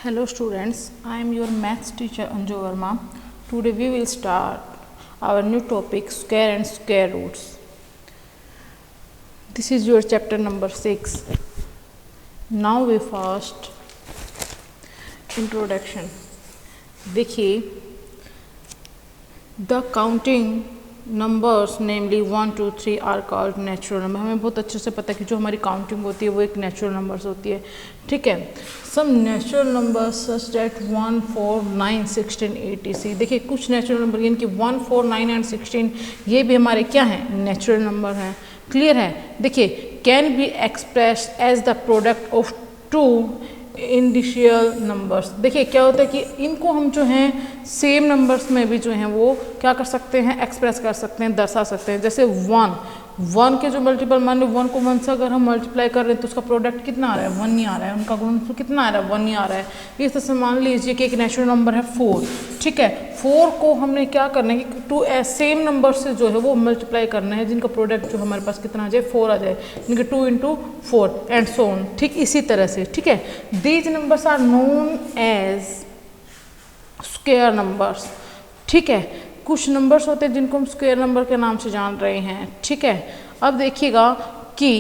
Hello students, I am your maths teacher Anju Verma. Today we will start our new topic square and square roots. This is your chapter number 6. Now we first introduction. देखिए the counting numbers namely 1 2 3 are called natural number. हमें बहुत अच्छे से पता है कि जो हमारी काउंटिंग होती है वो एक नेचुरल नंबर्स होती है. ठीक है. Some natural numbers such that 1 4 9 16 80. देखिए कुछ नेचुरल नंबर यानी कि 1 4 9 एंड 16 ये भी हमारे क्या हैं, नेचुरल नंबर हैं. क्लियर है. देखिए can be express as the product of two indicial numbers. देखिए क्या होता है कि इनको हम जो हैं सेम नंबर्स में भी जो हैं वो क्या कर सकते हैं, एक्सप्रेस कर सकते हैं, दर्शा सकते हैं. जैसे 1 के जो मल्टीपल मान लो 1 को 1 से अगर हम मल्टीप्लाई कर रहे हैं तो उसका प्रोडक्ट कितना आ रहा है, 1 ही आ रहा है. उनका गुणनफल कितना आ रहा है, 1 ही आ रहा है. इस तरह से मान लीजिए कि एक नेचुरल नंबर है 4. ठीक है. 4 को हमने क्या करना है कि टू सेम नंबर से जो है वो मल्टीप्लाई करना है जिनका प्रोडक्ट जो हमारे पास कितना आ जाए, 4 आ जाए. इनके 2 × 4 एंड सो ऑन. ठीक इसी तरह से. ठीक है. These numbers are known as square numbers. ठीक है. कुछ नंबर्स होते हैं जिनको हम स्क्वायर नंबर के नाम से जान रहे हैं. ठीक है. अब देखिएगा कि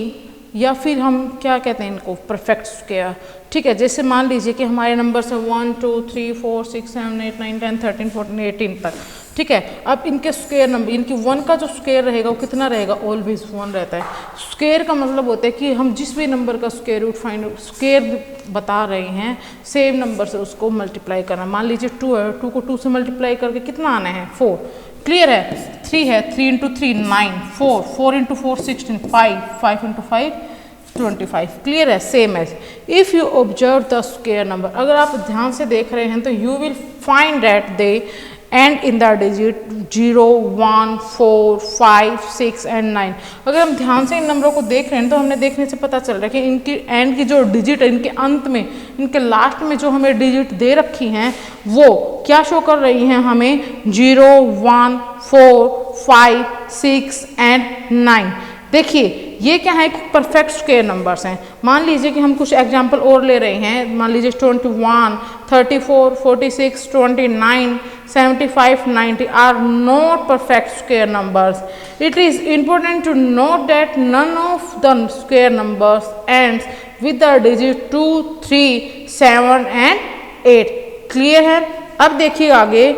या फिर हम क्या कहते हैं इनको, परफेक्ट स्क्वायर. ठीक है. जैसे मान लीजिए कि हमारे नंबर्स हैं 1 2 3 4 6 7 8 9 10 13 14 18 तक. ठीक है. अब इनके स्क्वायर नंबर इनकी 1 का जो स्क्वायर रहेगा वो कितना रहेगा, ऑलवेज 1 रहता है. स्क्वायर का मतलब होता है कि हम जिस भी नंबर का स्क्वायर रूट स्क्वायर बता रहे हैं सेम नंबर से उसको मल्टीप्लाई करना. मान लीजिए 2 है, 2 को 2 से मल्टीप्लाई करके कितना आना है, 4. क्लियर है. 3 है, 3 × 3 9, 4 4 × 4 16, 5 × 5 25. क्लियर है. Same as if you observe the square number. अगर आप ध्यान से देख रहे हैं तो you will find that they end in the digit 0 1 4 5 6 and 9. अगर हम ध्यान से इन नंबरों को देख रहे हैं तो हमने देखने से पता चल रहा है कि इनकी एंड की जो डिजिट है, इनके अंत में, इनके लास्ट में जो हमें डिजिट दे रखी हैं वो क्या शो कर रही हैं हमें, 0 1 4 5 6 एंड 9. देखिए ये क्या है, परफेक्ट स्क्वायर नंबर्स हैं. मान लीजिए कि हम कुछ एग्जाम्पल और ले रहे हैं. मान लीजिए 21 34 46 29 75 90 are not perfect square numbers. It is important to note that none of the square numbers ends with the digit 2 3 7 and 8. Clear है. अब देखिए आगे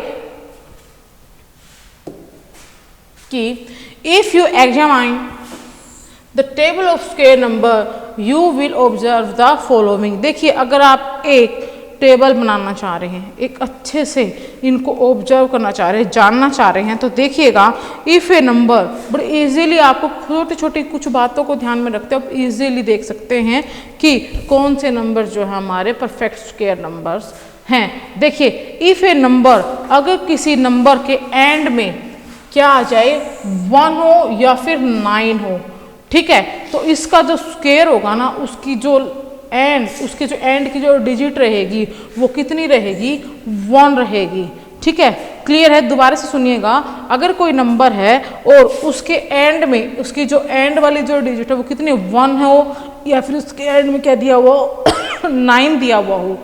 कि if you examine the table of square number you will observe the following. देखिए अगर आप एक table बनाना चाह रहे हैं, एक अच्छे से इनको ऑब्जर्व करना चाह रहे हैं, जानना चाह रहे हैं, तो देखिएगा इफ़ ए नंबर बड़े इजीली आपको छोटी छोटी कुछ बातों को ध्यान में रखते हो आप इजीली देख सकते हैं कि कौन से नंबर जो है हमारे परफेक्ट स्क्वायर नंबर्स हैं. देखिए इफ़ ए नंबर अगर किसी नंबर के एंड में क्या आ जाए, 1 हो या फिर 9 हो. ठीक है. तो इसका जो स्क्वायर होगा ना, उसकी जो एंड की जो डिजिट रहेगी वो कितनी रहेगी, 1 रहेगी. ठीक है. क्लियर है. दोबारा से सुनिएगा. अगर कोई नंबर है और उसके एंड में उसकी जो एंड वाली जो डिजिट है वो कितनी, 1 हो या फिर उसके एंड में क्या दिया हुआ हो 9 दिया हुआ हो.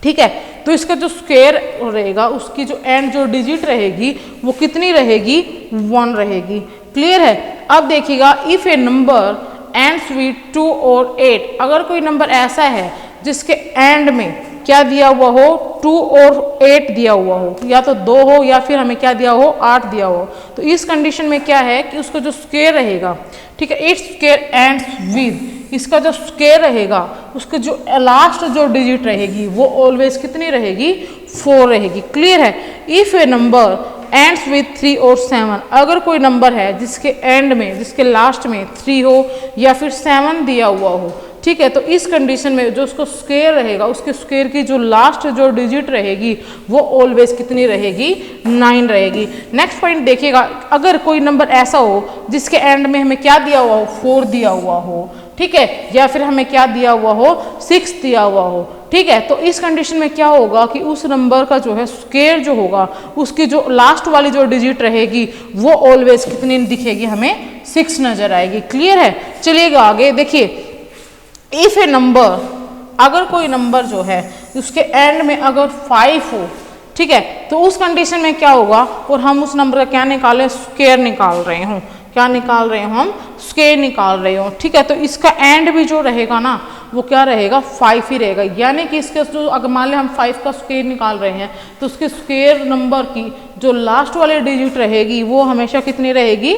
ठीक है. तो इसका जो स्क्वायर रहेगा, उसकी जो एंड जो डिजिट रहेगी वो कितनी रहेगी, 1 रहेगी. क्लियर है. अब देखिएगा if A number ends with 2 और 8. अगर कोई नंबर ऐसा है जिसके एंड में क्या दिया हुआ हो, 2 और 8 दिया हुआ हो, या तो 2 हो या फिर हमें क्या दिया हो, 8 दिया हो, तो इस कंडीशन में क्या है कि उसका जो स्क्वायर रहेगा, ठीक है, इट्स स्क्वायर एंड्स विद, इसका जो स्क्वायर रहेगा उसके जो लास्ट जो डिजिट रहेगी वो ऑलवेज कितनी रहेगी, 4 रहेगी. क्लियर है. If A number ends with 3 और 7. अगर कोई नंबर है जिसके एंड में, जिसके लास्ट में 3 हो या फिर 7 दिया हुआ हो, ठीक है, तो इस कंडीशन में जो उसको स्क्वायर रहेगा, उसके स्क्वायर की जो लास्ट जो डिजिट रहेगी वो ऑलवेज कितनी रहेगी, 9 रहेगी. नेक्स्ट पॉइंट देखिएगा. अगर कोई नंबर ऐसा हो जिसके एंड में हमें क्या दिया हुआ हो, 4 दिया हुआ हो, ठीक है, या फिर हमें क्या दिया हुआ हो, 6 दिया हुआ हो. ठीक है. तो इस कंडीशन में क्या होगा कि उस नंबर का जो है स्क्वायर जो होगा, उसकी जो लास्ट वाली जो डिजिट रहेगी वो ऑलवेज कितनी दिखेगी, हमें 6 नजर आएगी. क्लियर है. चलिएगा आगे. देखिए इफ ए नंबर, अगर कोई नंबर जो है उसके एंड में अगर 5 हो, ठीक है, तो उस कंडीशन में क्या होगा, और हम उस नंबर का क्या निकाले, स्क्वायर निकाल रहे हों, क्या निकाल रहे हो हम, स्क्वायर निकाल रहे हो, ठीक है, तो इसका एंड भी जो रहेगा ना वो क्या रहेगा, 5 ही रहेगा। यानी कि इसके जो अगर मान लें हम 5 का स्क्वायर निकाल रहे हैं तो उसके स्क्वायर नंबर की जो लास्ट वाली डिजिट रहेगी वो हमेशा कितनी रहेगी,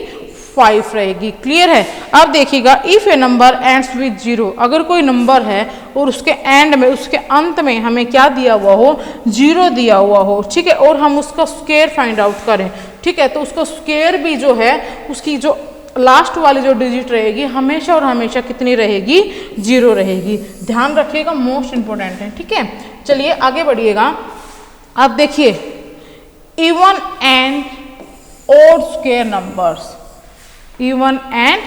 5 रहेगी। क्लियर है। अब देखिएगा, if A number ends with 0, अगर कोई नंबर है और उसके एंड में, उसके अंत में हमें क्या दिया हुआ हो, 0 दिया हुआ हो, ठीक है, और हम उसका स्क्वायर फाइंड आउट करें, ठीक है, तो उसका स्क्वायर भी जो है उसकी जो लास्ट वाली जो डिजिट रहेगी हमेशा और हमेशा कितनी रहेगी, 0 रहेगी। ध्यान रखिएगा, मोस्ट इंपॉर्टेंट है, ठीक है। चलिए आगे बढ़िएगा। अब देखिए, even and odd square numbers, even and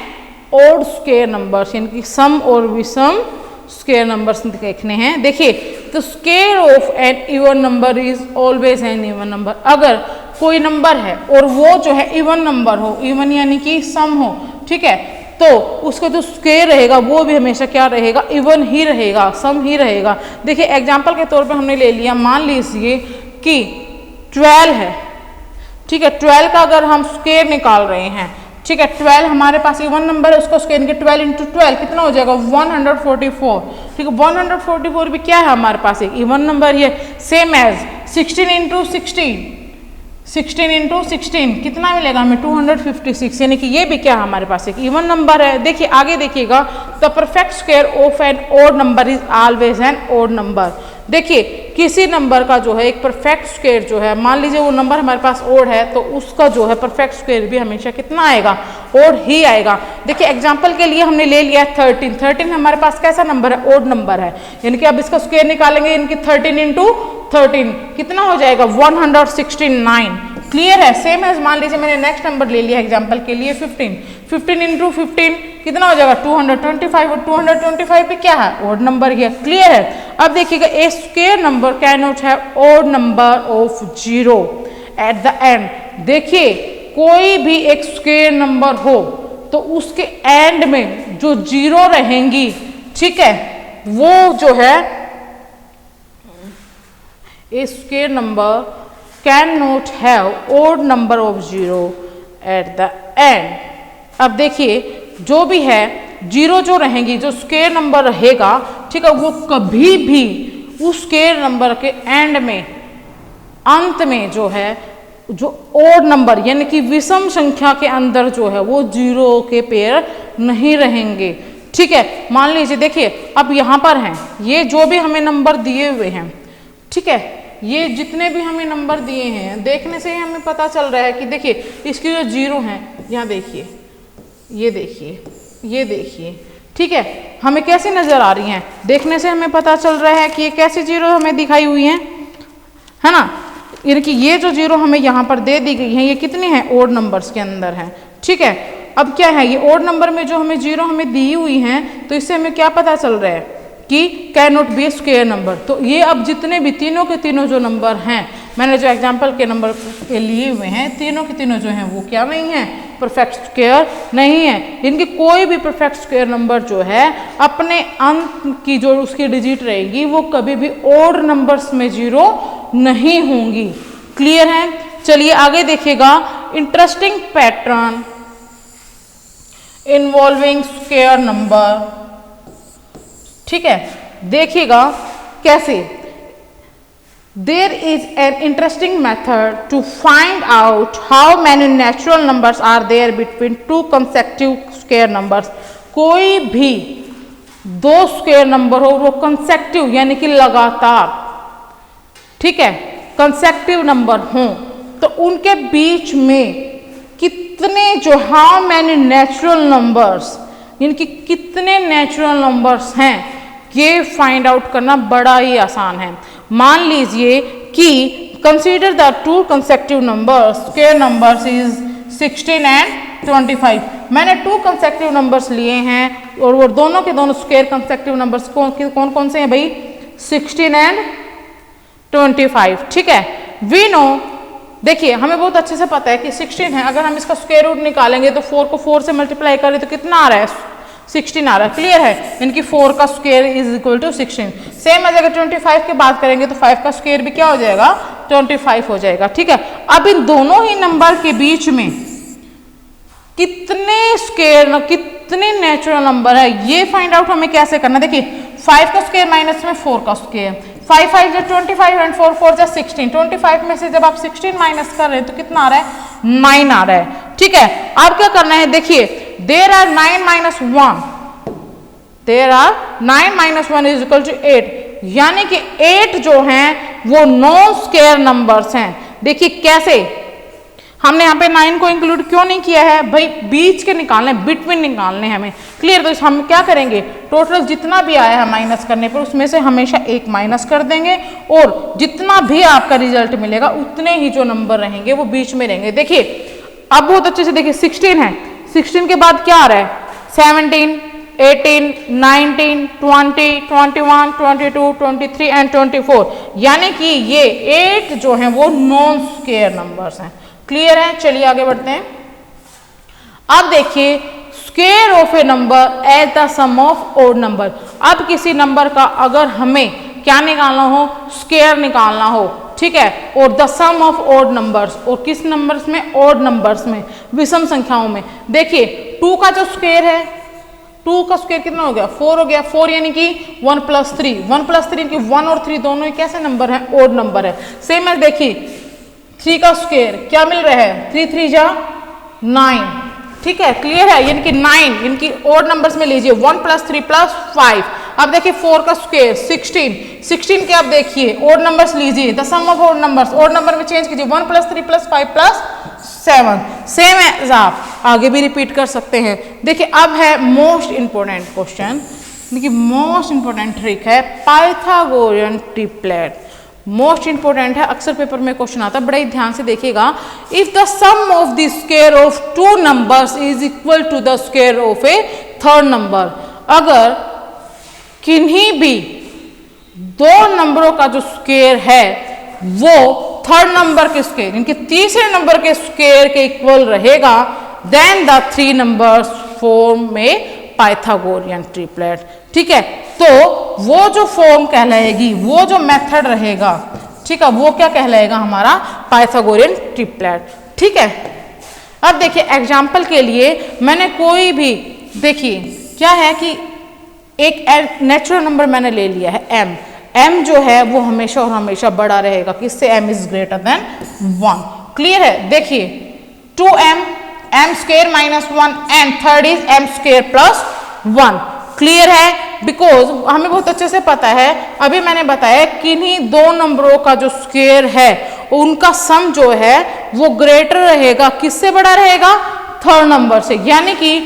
odd square numbers यानी कि सम और विषम स्क्वायर नंबर्स देखने हैं। देखिए, the square of an even number is always an even number. अगर कोई नंबर है और वो जो है इवन नंबर हो, इवन यानी कि सम हो, ठीक है, तो उसका जो स्क्वायर रहेगा वो भी हमेशा क्या रहेगा, इवन ही रहेगा, सम ही रहेगा। देखिए एग्जाम्पल के तौर पे हमने ले लिया, मान लीजिए कि 12 है, ठीक है, 12 का अगर हम स्क्वायर निकाल रहे हैं, ठीक है, 12 हमारे पास इवन नंबर है, उसका स्क्वायर 12 इंटू 12 कितना हो जाएगा, 144, ठीक है, 144 भी क्या है हमारे पास, एक इवन नंबर ही है। सेम एज 16 इंटू 16 इंटू 16 कितना मिलेगा हमें, 256, यानी कि ये भी क्या हमारे पास एक इवन नंबर है। देखिए आगे देखिएगा, the perfect square of an odd number is always an odd number. देखिए किसी नंबर का जो है एक परफेक्ट स्क्वायर जो है, मान लीजिए वो नंबर हमारे पास ओड है तो उसका जो है परफेक्ट स्क्वायर भी हमेशा कितना आएगा, ओड ही आएगा। देखिए एग्जांपल के लिए हमने ले लिया 13 हमारे पास कैसा नंबर है, ओड नंबर है, यानी कि अब इसका स्क्वायर निकालेंगे, इनकी 13 इंटू 13 कितना हो जाएगा, 169। क्लियर है। सेम है, मान लीजिए मैंने नेक्स्ट नंबर ले लिया एग्जांपल के लिए 15 इंटू 15 कितना हो जाएगा, 225, और 225 भी क्या है, ओड नंबर ही है। क्लियर है। अब देखिएगा, a square number can not have odd number of 0 at the end. देखिए कोई भी एक स्क्वायर नंबर हो तो उसके एंड में जो 0 रहेंगी, ठीक है, वो जो है a square number can not have odd number of 0 at the end. अब देखिए जो भी है 0 जो रहेंगी, जो स्क्वायर नंबर रहेगा, ठीक है, वो कभी भी उस स्क्वायर नंबर के एंड में, अंत में जो है, जो ओड नंबर यानी कि विषम संख्या के अंदर जो है वो 0 के पेयर नहीं रहेंगे। ठीक है, मान लीजिए देखिए अब यहाँ पर हैं ये जो भी हमें नंबर दिए हुए हैं, ठीक है, ये जितने भी हमें नंबर दिए हैं, देखने से ही हमें पता चल रहा है कि देखिए इसकी जो 0 हैं, यहाँ देखिए, ये देखिए, ये देखिए, ठीक है, हमें कैसी नजर आ रही हैं, देखने से हमें पता चल रहा है कि ये कैसी 0 हमें दिखाई हुई हैं, है ना। यानी कि ये जो 0 हमें यहाँ पर दे दी गई है, ये कितनी है, ओड नंबर्स के अंदर है। ठीक है, अब क्या है, ये ओड नंबर में जो हमें 0 हमें दी हुई हैं, तो इससे हमें क्या पता चल रहा है कि can not be square number. तो ये अब जितने भी तीनों के तीनों जो नंबर हैं, मैंने जो एग्जांपल के नंबर के लिए हुए हैं, तीनों के तीनों जो हैं वो क्या नहीं है, परफेक्ट स्क्वायर नहीं है। इनकी कोई भी परफेक्ट स्क्वायर नंबर जो है अपने अंत की जो उसकी डिजिट रहेगी वो कभी भी ओड नंबर्स में 0 नहीं होंगी। क्लियर है। चलिए आगे देखिएगा, interesting pattern involving square number. ठीक है, देखिएगा कैसे, there is an interesting method to find out how many natural numbers are there between 2 consecutive square numbers. कोई भी 2 स्क्वायर नंबर हो, वो कंसेक्यूटिव यानी कि लगातार, ठीक है, कंसेक्यूटिव नंबर हों, तो उनके बीच में कितने जो हाउ मैनी नेचुरल नंबर्स, यानी कि कितने नेचुरल नंबर्स हैं, ये फाइंड आउट करना बड़ा ही आसान है। मान लीजिए कि consider the 2 consecutive numbers square numbers is 16 and 25। मैंने 2 कंसेक्यूटिव नंबर्स लिए हैं और वो दोनों के दोनों स्क्वायर कंसेक्यूटिव नंबर्स कौन कौन से हैं भाई, 16 एंड 25। ठीक है, वी नो, देखिए हमें बहुत अच्छे से पता है कि 16 है, अगर हम इसका स्क्वायर रूट निकालेंगे तो 4 को 4 से मल्टीप्लाई करें तो कितना आ रहा है, 16 आ रहा है, क्लियर है। इनकी 4 का square is equal to 16। Same अगर 25 की बात करेंगे तो 5 का स्क्वायर भी क्या हो जाएगा, 25 हो जाएगा, ठीक है। अब इन दोनों ही नंबर के बीच में कितने स्क्वायर, कितने नेचुरल नंबर है, ये फाइंड आउट हमें कैसे करना। देखिए 5 का स्क्वायर माइनस में 4 का स्क्वायर, 5 5 जा 25 एंड 4 4 जा 16। 25 में से जब आप 16 माइनस कर रहे हैं तो कितना आ रहा है, 9 आ रहा है, ठीक है। अब क्या करना है, देखिए there are 9 minus 1, there are 9 minus 1 is equal to 8, यानी कि 8 जो हैं वो नॉन स्क्वायर नंबर्स हैं। देखिए कैसे, हमने यहाँ पे 9 को इंक्लूड क्यों नहीं किया है भाई, बीच के निकालने, बिटवीन निकालने हमें, क्लियर। तो हम क्या करेंगे, टोटल जितना भी आया है माइनस करने पर उसमें से हमेशा एक माइनस कर देंगे और जितना भी आपका रिजल्ट मिलेगा उतने ही जो नंबर रहेंगे वो बीच में रहेंगे। देखिए अब बहुत अच्छे से देखिए 16 है, 16 के बाद क्या आ रहा है, 17 18 19 20 21 22 23 एंड 24, यानी कि ये 8 जो हैं वो नॉन स्क्वायर नंबर्स हैं, क्लियर है। चलिए आगे बढ़ते हैं। अब देखिए square of a number as the sum of odd number. अब किसी नंबर का अगर हमें क्या निकालना हो, स्क्वायर निकालना हो, ठीक है, और the sum of odd numbers, और किस नंबर्स में, ऑड नंबर्स में, विषम संख्याओं में। देखिए 2 का जो स्क्वायर है, 2 का स्क्वायर कितना हो गया, 4 हो गया, 4 यानी कि 1 प्लस 3, 1 प्लस 3 यानी कि 1 और 3 दोनों ही कैसे नंबर हैं, ऑड नंबर है। सेम है, देखिए 3 का स्क्वायर क्या मिल रहा है, 3 3 जा 9, ठीक है, क्लियर है, यानी कि 9 इनकी ऑड नंबर्स में लीजिए, 1 प्लस 3 प्लस 5। अब देखिए 4 का स्क्वायर 16, 16 के अब देखिए ऑड नंबर्स लीजिए, the sum of odd numbers, odd number में चेंज कीजिए, 1 प्लस 3 प्लस 5 प्लस 7। सेम है, आप आगे भी रिपीट कर सकते हैं। देखिए अब है मोस्ट इंपोर्टेंट क्वेश्चन, देखिए मोस्ट इंपोर्टेंट ट्रिक है पाइथागोरियन ट्रिपलेट। मोस्ट इंपोर्टेंट है, अक्सर पेपर में क्वेश्चन आता है, बड़े ध्यान से देखिएगा। If the sum of the square of 2 numbers is equal to the square of a third number, अगर किन्हीं भी 2 नंबरों का जो स्क्वायर है वो थर्ड नंबर के स्क्वायर, इनके तीसरे नंबर के स्क्वायर के इक्वल रहेगा, then the 3 numbers form a Pythagorean triplet, ठीक है। तो वो जो फॉर्म कहलाएगी, वो जो मेथड रहेगा, ठीक है, वो क्या कहलाएगा, हमारा पाइथागोरियन ट्रिपलेट, ठीक है। अब देखिए एग्जाम्पल के लिए मैंने कोई भी, देखिए क्या है कि एक नेचुरल नंबर मैंने ले लिया है m, m जो है वो हमेशा और हमेशा बड़ा रहेगा, किससे, m is greater than 1, clear है। देखिए 2m, m square minus 1 and third is m square plus 1, clear है। बिकॉज हमें बहुत अच्छे से पता है, अभी मैंने बताया किन्हीं 2 नंबरों का जो स्क्वायर है उनका सम जो है वो ग्रेटर रहेगा, किससे बड़ा रहेगा, थर्ड नंबर से, यानी कि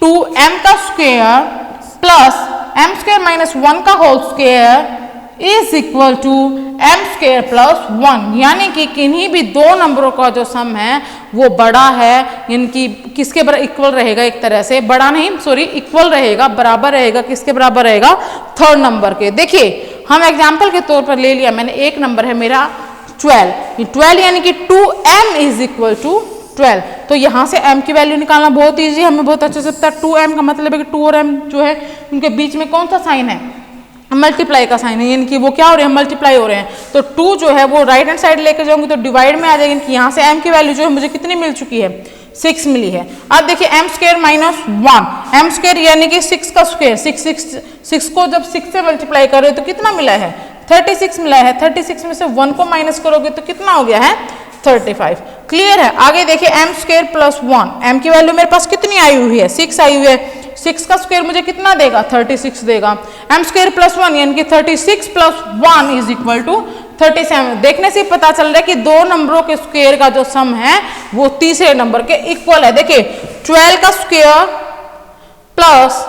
2m का square plus m square minus 1 का whole square is equal to m square plus 1, यानी कि किन्हीं भी 2 नंबरों का जो सम है वो बड़ा है, इनकी किसके बराबर, इक्वल रहेगा, एक तरह से बड़ा नहीं, सॉरी इक्वल रहेगा, बराबर रहेगा, किसके बराबर रहेगा, थर्ड नंबर के। देखिए हम एग्जाम्पल के तौर पर ले लिया मैंने, एक नंबर है मेरा 12 यानी कि 2m इज इक्वल टू 12, तो यहाँ से m की वैल्यू निकालना बहुत ईजी, हमें बहुत अच्छे से पता है। 2m का मतलब है कि 2 और m जो है उनके बीच में कौन सा साइन है, मल्टीप्लाई का साइन है, यानी कि वो क्या हो रहे हैं, मल्टीप्लाई हो रहे हैं। तो 2 जो है वो राइट हैंड साइड लेकर जाऊंगी तो डिवाइड में आ जाएगी, कि यहाँ से m की वैल्यू जो है मुझे कितनी मिल चुकी है, 6 मिली है। अब देखिए m square minus 1, m square यानी कि 6 का स्क्वायर, 6 को जब 6 से मल्टीप्लाई कर रहे हो तो कितना मिला है, 36 मिला है। 36 में से 1 को माइनस करोगे तो कितना हो गया है, 35, क्लियर है। आगे देखिए m स्क्वायर प्लस 1, m की वैल्यू मेरे पास कितनी आई हुई है, 6 आई हुई है, 6 का स्क्वायर मुझे कितना देगा, 36 देगा। m स्क्वायर प्लस 1 यानी कि 36 प्लस 1 इज इक्वल टू 37। देखने से पता चल रहा है कि 2 नंबरों के स्क्वायर का जो सम है वो तीसरे नंबर के इक्वल है। देखिए 12 का स्क्वायर प्लस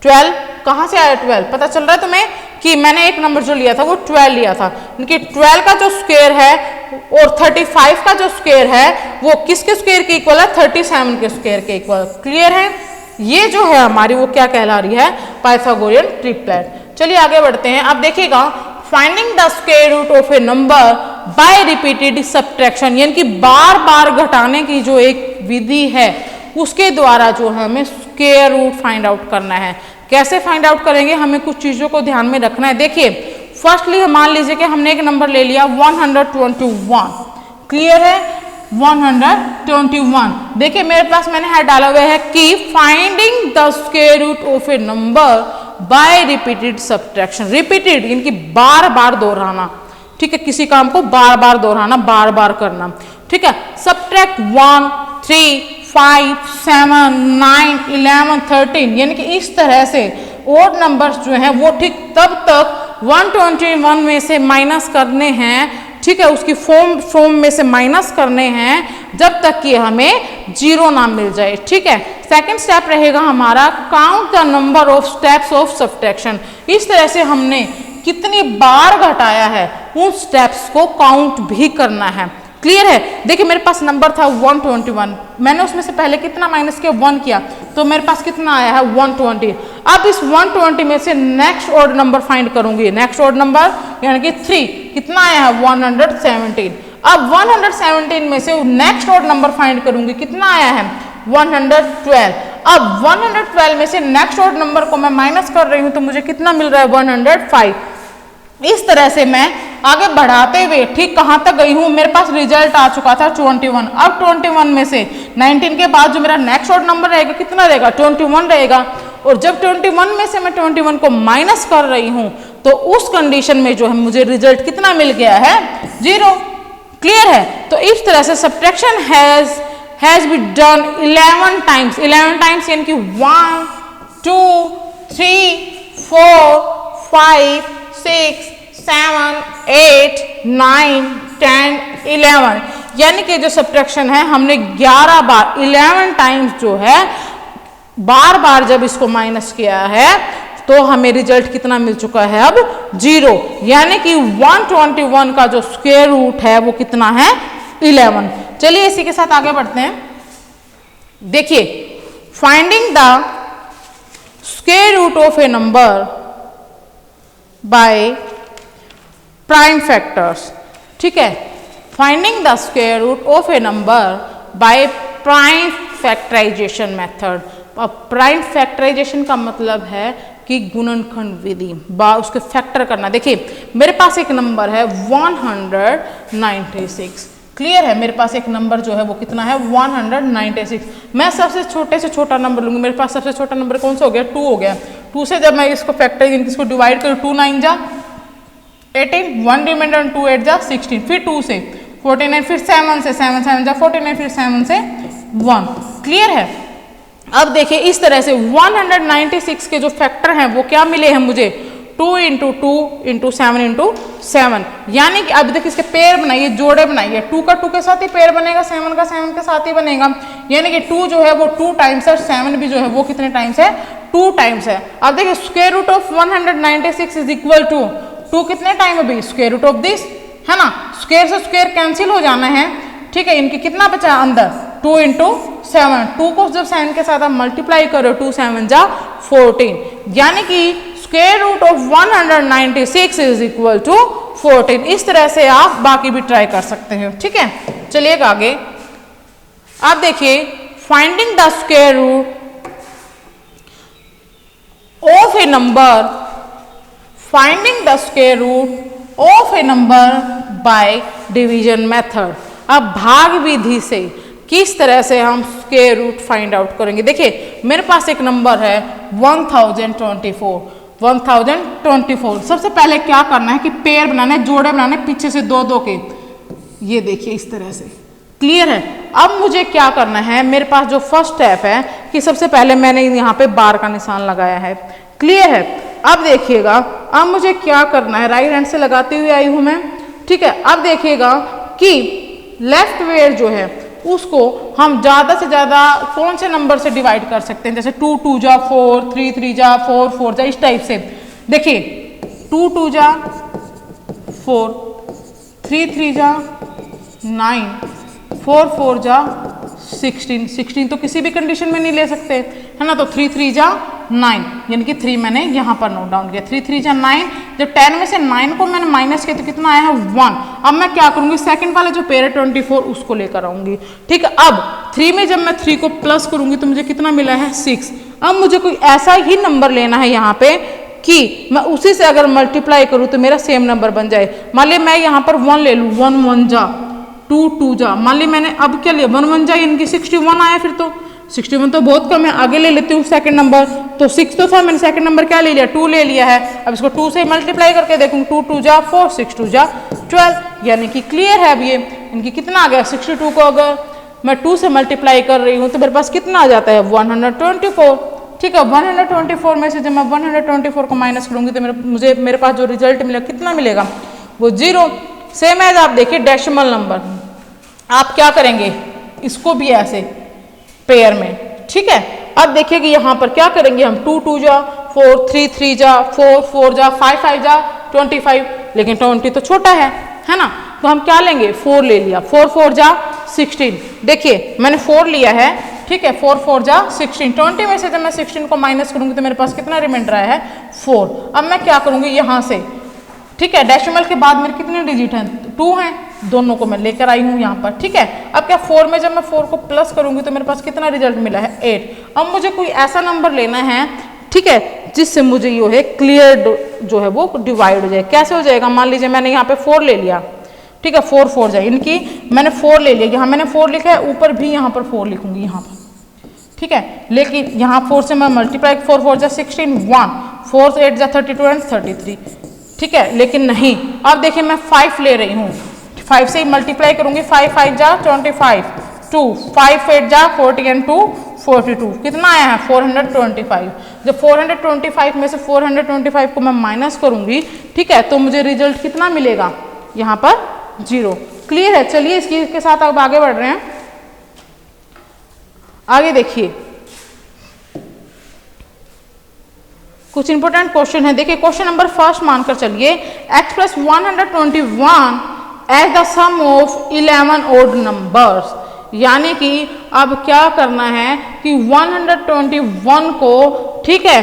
12, कहाँ से आया 12, पता चल रहा है तुम्हें कि मैंने एक नंबर जो लिया था वो 12 लिया था, इनकी 12 का जो स्क्वायर है और 35 का जो स्क्वायर है वो किसके स्क्वायर के इक्वल है, 37 के स्क्वायर के इक्वल, क्लियर है। ये जो है हमारी वो क्या कहला रही है, पाइथागोरियन ट्रिपलेट। चलिए आगे बढ़ते हैं। अब देखिएगा finding the square root of a number by repeated subtraction, यानी कि बार बार घटाने की जो एक विधि है उसके द्वारा जो है हमें स्क्वायर रूट फाइंड आउट करना है। कैसे फाइंड आउट करेंगे, हमें कुछ चीज़ों को ध्यान में रखना है। देखिए फर्स्टली मान लीजिए कि हमने एक नंबर ले लिया 121, क्लियर है, 121। देखिए मेरे पास मैंने है डाला हुआ है कि finding the square root of a number by repeated subtraction. Repeated इनकी बार बार दोहराना, ठीक है, किसी काम को बार बार दोहराना, बार बार करना, ठीक है। सब्ट्रैक्ट 1, 3, 5, 7, 9, 11, 13, यानी कि इस तरह से ओड नंबर्स जो हैं वो ठीक तब तक 121 में से माइनस करने हैं, ठीक है, उसकी फॉर्म में से माइनस करने हैं जब तक कि हमें 0 ना मिल जाए, ठीक है। सेकंड स्टेप रहेगा हमारा count the number of steps of subtraction. इस तरह से हमने कितनी बार घटाया है उन स्टेप्स को काउंट भी करना है, क्लियर है। देखिए मेरे पास नंबर था 121, मैंने उसमें से पहले कितना माइनस किया, 1 किया, तो मेरे पास कितना आया है 120। अब इस 120 में से नेक्स्ट ऑड नंबर फाइंड करूंगी, नेक्स्ट ऑड नंबर यानी कि 3, कितना आया है 117। अब 117 में से नेक्स्ट ऑड नंबर फाइंड करूंगी, कितना आया है 112। अब 112 में से नेक्स्ट ऑड नंबर को मैं माइनस कर रही हूं तो मुझे कितना मिल रहा है 105। इस तरह से मैं आगे बढ़ाते हुए ठीक कहां तक गई हूं, मेरे पास रिजल्ट आ चुका था 21। अब 21 में से 19 के बाद जो मेरा नेक्स्ट ऑड नंबर रहेगा कितना रहेगा 21 रहेगा। और जब 21 में से मैं 21 को माइनस कर रही हूं तो उस कंडीशन में जो है मुझे रिजल्ट कितना मिल गया है 0, क्लियर है। तो इस तरह से subtraction has been done 11 times, 11 times यानी कि 1, 2, 3, 4, 5, 6, 7, 8, 9, 10, 11, यानी कि जो सब्ट्रैक्शन है हमने 11 बार 11 टाइम्स जो है बार बार जब इसको माइनस किया है तो हमें रिजल्ट कितना मिल चुका है अब 0, यानी कि 121 का जो स्क्वायर रूट है वो कितना है 11। चलिए इसी के साथ आगे बढ़ते हैं। देखिए finding the square root of a number by prime factors, ठीक है, finding the square root of a number by prime factorization method. अब प्राइम फैक्टराइजेशन का मतलब है कि गुणनखंड विधि, उसके फैक्टर करना। देखिए मेरे पास एक नंबर है 196, क्लियर है, मेरे पास एक नंबर जो है वो कितना है 196। मैं सबसे छोटे से छोटा नंबर लूंगी, मेरे पास सबसे छोटा नंबर कौन सा हो गया 2 हो गया। 2 से जब मैं इसको फैक्टराइज इसको डिवाइड करूँ 2 9 जा 18, 1 रिमाइंडर 2 8 जा 16, फिर 2 से 49, फिर 7 से 7 7 जा 49, फिर 7 से 1, क्लियर है। अब देखिए इस तरह से 196 के जो फैक्टर हैं वो क्या मिले हैं मुझे 2 × 2 × 7 × 7, यानी कि अब देखिए इसके पेयर बनाइए, जोड़े बनाइए, 2 का 2 के साथ ही पेयर बनेगा, 7 का 7 के साथ ही बनेगा, यानी कि 2 जो है वो 2 टाइम्स है, 7 भी जो है वो कितने टाइम्स है 2 टाइम्स है। अब देखिए square root of 196 is equal to 2 कितने टाइम है भाई स्क्वायर रूट ऑफ दिस, है ना, स्क्वायर से स्क्वायर कैंसिल हो जाना है, ठीक है, इनकी कितना बचा अंदर 2 × 7, 2 को जब 7 के साथ आप मल्टीप्लाई करो 2 7 जा 14, यानी कि square root of 196 is equal to 14। इस तरह से आप बाकी भी ट्राई कर सकते हैं, ठीक है। चलिए आगे आप देखिए finding the square root of a number, finding the square root of a number by division method. अब भाग विधि से किस तरह से हम स्क्वायर रूट फाइंड आउट करेंगे। देखिए मेरे पास एक नंबर है 1024। सबसे पहले क्या करना है कि पेयर बनाना है, जोड़े बनाने पीछे से 2 2 के, ये देखिए इस तरह से, क्लियर है। अब मुझे क्या करना है, मेरे पास जो फर्स्ट स्टेप है कि सबसे पहले मैंने यहाँ पे बार का निशान लगाया है, क्लियर है। अब देखिएगा अब मुझे क्या करना है, राइट हैंड से लगाती हुई आई हूँ मैं, ठीक है। अब देखिएगा कि लेफ्ट वेयर जो है उसको हम ज़्यादा से ज़्यादा कौन से नंबर से डिवाइड कर सकते हैं, जैसे 2 2 जा 4, 3 3 जा 4 4 जा, इस टाइप से। देखिए 2 2 जा 4, 3 3 जा 9, 4 4 जा 16 तो किसी भी कंडीशन में नहीं ले सकते, है ना, तो 3 3 जा 9, यानी कि 3 मैंने यहाँ पर नोट डाउन किया। 3 3 जा 9, जब 10 में से 9 को मैंने माइनस किया तो कितना आया है 1। अब मैं क्या करूँगी, सेकंड वाला जो पेयर है 24 उसको लेकर आऊँगी। ठीक है, अब 3 में जब मैं 3 को प्लस करूँगी तो मुझे कितना मिला है 6। अब मुझे कोई ऐसा ही नंबर लेना है यहाँ पे कि मैं उसी से अगर मल्टीप्लाई करूँ तो मेरा सेम नंबर बन जाए। मान ली मैं यहाँ पर 1 ले लूँ, 1 1 जा 2 2 जा, मान ली मैंने अब क्या लिया 1 1 जा, यानी कि 61 आया। फिर तो 61 तो बहुत कम है, आगे ले लेती हूँ सेकंड नंबर। तो 6 तो था, मैंने सेकंड नंबर क्या ले लिया 2 ले लिया है। अब इसको 2 से मल्टीप्लाई करके देखूँ, 2 2 जा 4 6 2 जा 12, यानी कि क्लियर है। अब ये इनकी कितना आ गया 62 को अगर मैं 2 से मल्टीप्लाई कर रही हूँ तो मेरे पास कितना आ जाता है 124। ठीक है, 124 में से जब मैं 124 को माइनस करूँगी तो मेरे पास जो रिजल्ट मिलेगा कितना मिलेगा, वो 0। सेम एज आप देखिए डेसिमल नंबर, आप क्या करेंगे इसको भी ऐसे पेयर में। ठीक है, अब देखिए कि यहाँ पर क्या करेंगे हम, 2 2 जा 4 3 3 जा 4 4 जा 5 5 जा 25, लेकिन 20 तो छोटा है ना, तो हम क्या लेंगे 4 ले लिया, 4 4 जा 16। देखिए मैंने 4 लिया है। ठीक है, 4 4 जा 16, 20 में से जब मैं 16 को माइनस करूँगी तो मेरे पास कितना रिमाइंडर आया है 4। अब मैं क्या करूँगी यहाँ से, ठीक है, डेसिमल के बाद मेरे कितने डिजिट हैं 2 हैं, दोनों को मैं लेकर आई हूँ यहाँ पर। ठीक है, अब क्या 4 में जब मैं 4 को प्लस करूँगी तो मेरे पास कितना रिजल्ट मिला है 8। अब मुझे कोई ऐसा नंबर लेना है, ठीक है, जिससे मुझे ये है क्लियर जो है वो डिवाइड हो जाए। कैसे हो जाएगा, मान लीजिए मैंने यहाँ पे 4 ले लिया, ठीक है, 4 4 जाए, इनकी मैंने 4 ले लिया, यहाँ मैंने 4 लिखा है, ऊपर भी यहाँ पर 4 लिखूंगी यहाँ पर। ठीक है, लेकिन यहाँ 4 से मैं मल्टीप्लाई 4 4 जा 16 1 4 8 जा 32 एंड 33। ठीक है, लेकिन नहीं, अब देखिए मैं 5 ले रही हूँ, 5 से ही मल्टीप्लाई करूंगी, 5 5 जा 25 2 5 8 जा 40 एंड 2 42, कितना आया है 425। जब 425 में से 425 को मैं माइनस करूंगी, ठीक है, तो मुझे रिजल्ट कितना मिलेगा यहाँ पर 0। क्लियर है। चलिए इस चीज के साथ अब आगे बढ़ रहे हैं। आगे देखिए कुछ इंपॉर्टेंट क्वेश्चन है। देखिए क्वेश्चन नंबर फर्स्ट मानकर चलिए, x + 121 as the sum of 11 odd numbers, यानी कि अब क्या करना है कि 121 को, ठीक है,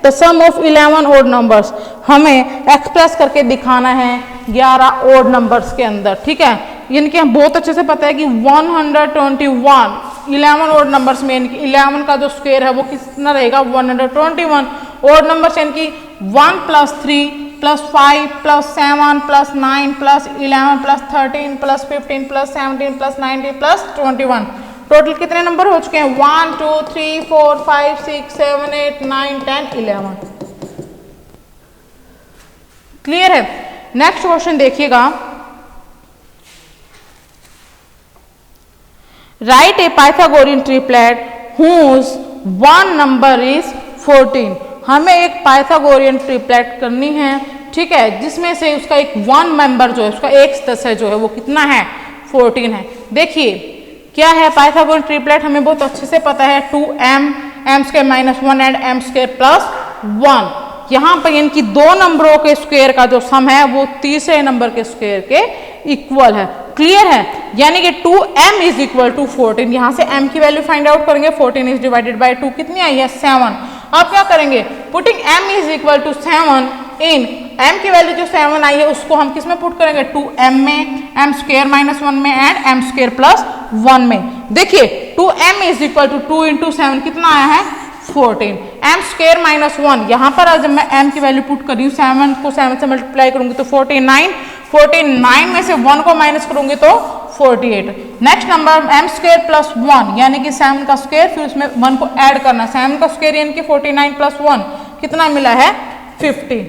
the sum of 11 odd numbers हमें एक्सप्रेस करके दिखाना है 11 ओड नंबर्स के अंदर। ठीक है, यानी कि हम बहुत अच्छे से पता है कि 121 11 ओड नंबर्स में, यानी कि 11 का जो स्क्वायर है वो कितना रहेगा 121। ओड नंबर्स यानी कि 1 + 3 + 5 + 7 + 9 + 11 + 13 + 15 + 17 + 19 + 21। टोटल कितने नंबर हो चुके हैं 1 2 3 4 5 6 7 8 9 10 11। क्लियर है। नेक्स्ट क्वेश्चन देखिएगा, write a Pythagorean triplet whose one number is 14। हमें एक पाइथागोरियन ट्रिपलेट करनी है, ठीक है, जिसमें से उसका एक 1 मेंबर जो है, उसका एक सदस्य जो है वो कितना है 14 है। देखिए क्या है पाइथागोरियन ट्रिपलेट, हमें बहुत अच्छे से पता है 2m m² - 1 एंड m² + 1। यहाँ पर इनकी दो नंबरों के स्क्वायर का जो सम है वो तीसरे नंबर के स्क्वायर के इक्वल है। क्लियर है, यानी कि 2m = 14। यहाँ से m की वैल्यू फाइंड आउट करेंगे, 14 इज डिवाइडेड बाय 2 कितनी आई है 7। अब क्या करेंगे, पुटिंग m = 7 इन m की वैल्यू जो 7 आई है उसको हम किस में पुट करेंगे 2m में, m² - 1 में एंड m² + 1 में। देखिए 2m = 2 × 7 कितना आया है 14, m² - 1 यहाँ पर जब मैं m की वैल्यू पुट कर रही हूँ 7 को 7 से मल्टीप्लाई करूंगी तो 49, 49 में से 1 को माइनस करूंगी तो 48। नेक्स्ट नंबर m² + 1 यानी कि 7 का स्क्वायर, फिर उसमें 1 को ऐड करना, 7 का स्क्वायर यानी कि 49 + 1 कितना मिला है 50।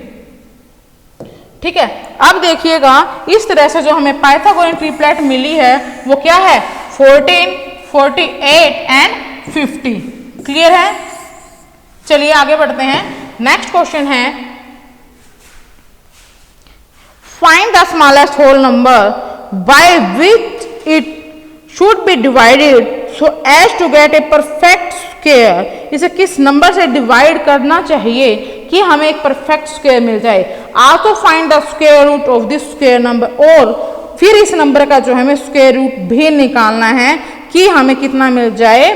ठीक है, अब देखिएगा इस तरह से जो हमें पाइथागोरियन ट्रिपलेट मिली है वो क्या है 14, 48 एंड 50। क्लियर है। चलिए आगे बढ़ते हैं। नेक्स्ट क्वेश्चन है, find the smallest whole number by which it should be divided so as to get a perfect square. इसे किस नंबर से डिवाइड करना चाहिए कि हमें एक परफेक्ट स्क्वायर मिल जाए। Also find the square root of this square number, और फिर इस नंबर का जो हमें स्क्वायर रूट भी निकालना है कि हमें कितना मिल जाए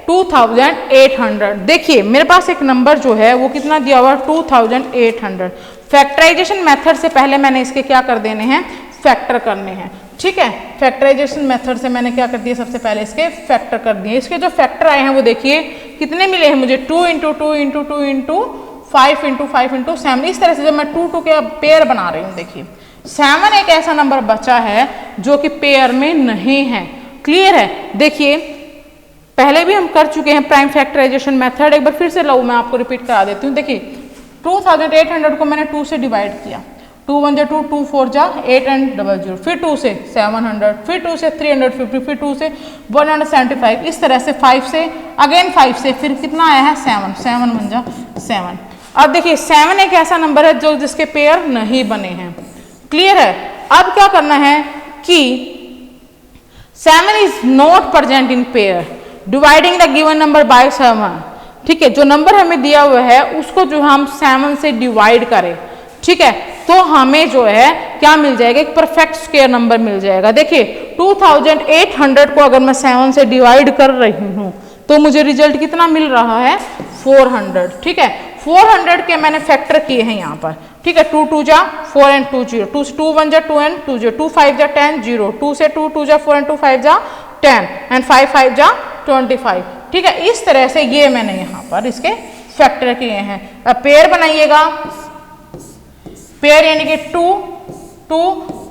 2800। देखिए मेरे पास एक नंबर जो है वो कितना दिया हुआ है 2800। फैक्टराइजेशन मेथड से पहले मैंने इसके क्या कर देने हैं, फैक्टर करने हैं। ठीक है, फैक्टराइजेशन मेथड से मैंने क्या कर दिया, सबसे पहले इसके फैक्टर कर दिए। इसके जो फैक्टर आए हैं वो देखिए कितने मिले हैं मुझे, 2 × 2 × 2 × 5 × 5 × 7। इस तरह से जब मैं 2 2 के पेयर बना रही हूँ, देखिए 7 एक ऐसा नंबर बचा है जो कि पेयर में नहीं है। क्लियर है, देखिए पहले भी हम कर चुके हैं प्राइम फैक्टराइजेशन मेथड, एक बार फिर से लो मैं आपको रिपीट करा देती हूँ। देखिए 2800 को मैंने 2 से डिवाइड किया, 2 1 2, 2 4 8 एंड 0, फिर 2 से 700, फिर 2 से 350, फिर 2 से 175, इस तरह से 5 से अगेन 5 से फिर कितना आया है 7, 7 1 7। अब देखिए 7 एक ऐसा नंबर है जो जिसके पेयर नहीं बने हैं। क्लियर है, अब क्या करना है कि 7 is not present in pair, dividing the given number by 7। ठीक है, जो नंबर हमें दिया हुआ है उसको जो हम 7 से डिवाइड करें, ठीक है, तो हमें जो है क्या मिल जाएगा, एक परफेक्ट स्क्वायर नंबर मिल जाएगा। देखिए 2800 को अगर मैं 7 से डिवाइड कर रही हूँ तो मुझे रिजल्ट कितना मिल रहा है 400। ठीक है, 400 के मैंने फैक्टर किए हैं यहाँ पर। ठीक है, 2 2 जा 4 एंड 2 0, 2 2 1 जा 2 एंड 2 0, 2 5 जा 10 0, 2 से 2 2 जा 4 एंड 2 5 जा 10 एंड 5 5 जा 25। ठीक है, इस तरह से ये मैंने यहाँ पर इसके फैक्टर किए हैं। अब पेयर बनाइएगा, पेयर यानी कि 2 2,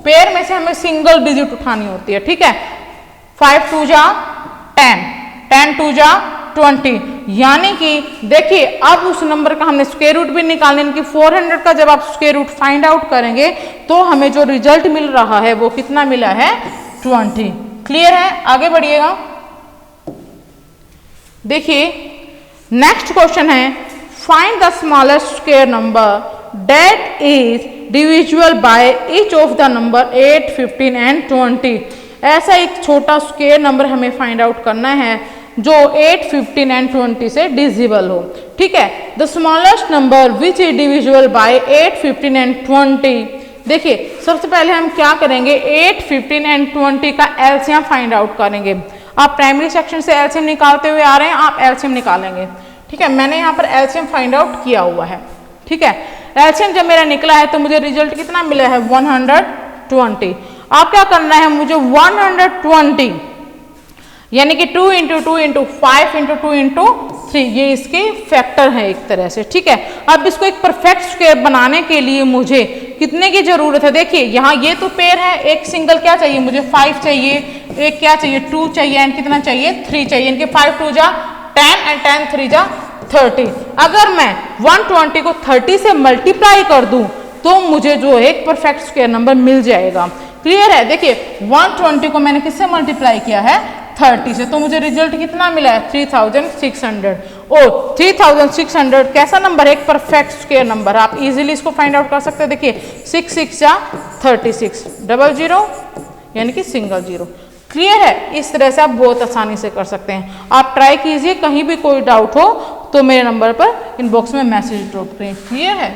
पेयर में से हमें सिंगल डिजिट उठानी होती है। ठीक है, 5 2 जा 10, 10 2 जा 20, यानी कि देखिए अब उस नंबर का हमने स्क्वायर रूट भी निकालने, यानी कि 400 का जब आप स्क्वायर रूट फाइंड आउट करेंगे तो हमें जो रिजल्ट मिल रहा है वो कितना मिला है 20। क्लियर है, आगे बढ़िएगा। देखिए नेक्स्ट क्वेश्चन है, find the smallest square number that is divisible by each of the number 8 15 and 20। ऐसा एक छोटा स्क्वायर नंबर हमें फाइंड आउट करना है जो 8 15 एंड 20 से डिविजिबल हो। ठीक है, the smallest number which is divisible by 8 15 and 20। देखिए सबसे पहले हम क्या करेंगे, 8 15 एंड 20 का एलसीएम फाइंड आउट करेंगे। आप प्राइमरी सेक्शन से एलसीएम निकालते हुए आ रहे हैं, आप एलसीएम निकालेंगे। ठीक है, मैंने यहाँ पर एलसीएम फाइंड आउट किया हुआ है। ठीक है, एलसीएम जब मेरा निकला है तो मुझे रिजल्ट कितना मिला है 120। आप क्या करना है, मुझे 120 यानी कि 2 × 2 × 5 × 2 × 3, ये इसके फैक्टर है एक तरह से। ठीक है, अब इसको एक परफेक्ट स्क्वायर बनाने के लिए मुझे कितने की जरूरत है, देखिए यहाँ ये तो पेयर है, एक सिंगल क्या चाहिए मुझे 5 चाहिए, एक क्या चाहिए 2 चाहिए एंड कितना चाहिए 3 चाहिए, इनके 5 2 जा 10 एंड 10 3 जा 30। अगर मैं 120 को 30 से मल्टीप्लाई कर दूं तो मुझे जो है एक परफेक्ट स्क्वायर नंबर मिल जाएगा। क्लियर है, देखिए 120 को मैंने किससे मल्टीप्लाई किया है 30 से, तो मुझे रिजल्ट कितना मिला है 3600। और 3600 कैसा नंबर है, एक परफेक्ट स्क्वायर नंबर। आप इजीली इसको फाइंड आउट कर सकते हैं। देखिए 6 6 जा 36, 00 यानी कि सिंगल 0। क्लियर है, इस तरह से आप बहुत आसानी से कर सकते हैं। आप ट्राई कीजिए, कहीं भी कोई डाउट हो तो मेरे नंबर पर इनबॉक्स में मैसेज ड्रॉप करें। क्लियर है।